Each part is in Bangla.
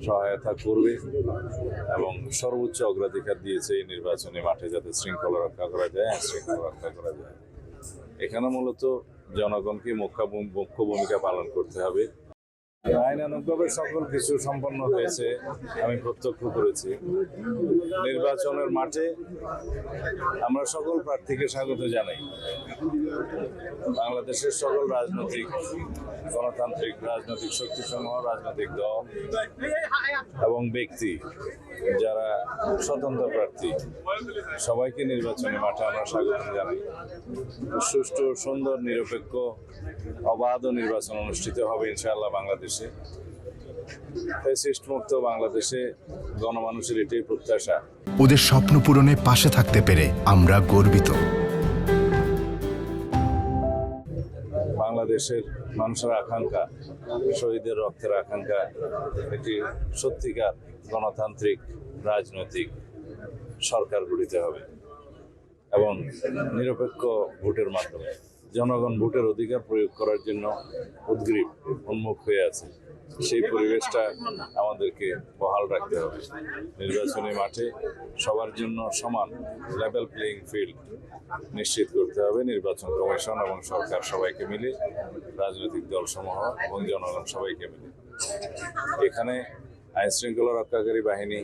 সহায়তা করবে এবং সর্বোচ্চ অগ্রাধিকার দিয়েছে এই নির্বাচনী মাঠে যাতে শৃঙ্খলা রক্ষা করা যায়, শৃঙ্খলা রক্ষা করা যায়। এখানে মূলত জনগণকে মুখ্য ভূমিকা পালন করতে হবে। আইনানুগভাবে সকল কিছু সম্পন্ন হয়েছে, আমি প্রত্যক্ষ করেছি। নির্বাচনের মাঠে আমরা সকল প্রার্থীকে স্বাগত জানাই। বাংলাদেশের সকল গণতান্ত্রিক রাজনৈতিক শক্তিসমূহ, রাজনৈতিক দল এবং ব্যক্তি যারা স্বতন্ত্র প্রার্থী, সবাইকে নির্বাচনী মাঠে আমরা স্বাগত জানাই। সুষ্ঠু, সুন্দর, নিরপেক্ষ, অবাধ নির্বাচন অনুষ্ঠিত হবে ইনশাআল্লাহ বাংলাদেশে। ফ্যাসিস্ট মুক্ত বাংলাদেশে গণমানুষের এটাই প্রত্যাশা। ওদের স্বপ্ন পূরণে পাশে থাকতে পেরে আমরা গর্বিত। বাংলাদেশের মানুষের আকাঙ্ক্ষা, শহীদের রক্তের আকাঙ্ক্ষা, একটি সত্যিকার গণতান্ত্রিক রাজনৈতিক সরকার গঠিত হবে এবং নিরপেক্ষ ভোটের মাধ্যমে জনগণ ভোটের অধিকার প্রয়োগ করার জন্য উদ্গ্রীব, উন্মুখ হয়ে আছে। সেই পরিবেশটা আমাদেরকে বহাল রাখতে হবে। নির্বাচনী মাঠে সবার জন্য সমান লেভেল প্লেইং ফিল্ড নিশ্চিত করতে হবে। নির্বাচন কমিশন এবং সরকার সবাইকে মিলে, রাজনৈতিক দলসমূহ এবং জনগণ সবাইকে মিলে এখানে আইন শৃঙ্খলা রক্ষাকারী বাহিনী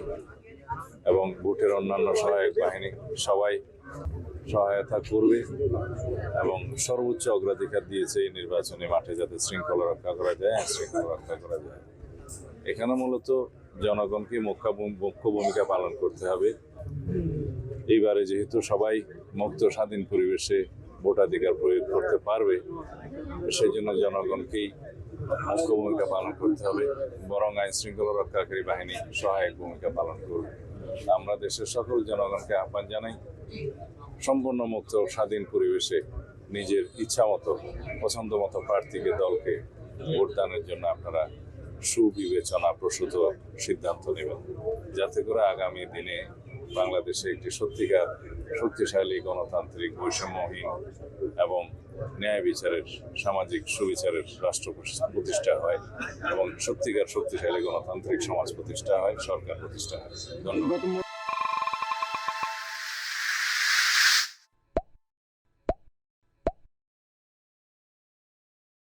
এবং ভোটের অন্যান্য সহায়ক বাহিনী সবাই সহায়তা করবে এবং সর্বোচ্চ অগ্রাধিকার দিয়েছে এই নির্বাচনী মাঠে যাতে শৃঙ্খলা রক্ষা করা যায়, শৃঙ্খলা রক্ষা করা যায়। এখানে মূলত জনগণকে মুখ্য ভূমিকা পালন করতে হবে। এইবারে যেহেতু সবাই মুক্ত স্বাধীন পরিবেশে ভোটাধিকার প্রয়োগ করতে পারবে, সেই জন্য জনগণকেই মুখ্য ভূমিকা পালন করতে হবে, বরং আইন শৃঙ্খলা রক্ষাকারী বাহিনী সহায়ক ভূমিকা পালন করবে। আমরা দেশের সকল জনগণকে আহ্বান জানাই, সম্পূর্ণ মুক্ত স্বাধীন পরিবেশে নিজের ইচ্ছা মতো, পছন্দ মতো প্রার্থীকে, দলকে ভোটদানের জন্য আপনারা সুবিবেচনা প্রসূত সিদ্ধান্ত নেবেন, যাতে করে আগামী দিনে বাংলাদেশে একটি সত্যিকার শক্তিশালী গণতান্ত্রিক বৈষম্যহীন এবং ন্যায় বিচারের, সামাজিক সুবিচারের রাষ্ট্র প্রতিষ্ঠা হয় এবং সত্যিকার শক্তিশালী গণতান্ত্রিক সমাজ প্রতিষ্ঠা হয়, সরকার প্রতিষ্ঠা হয়। ধন্যবাদ।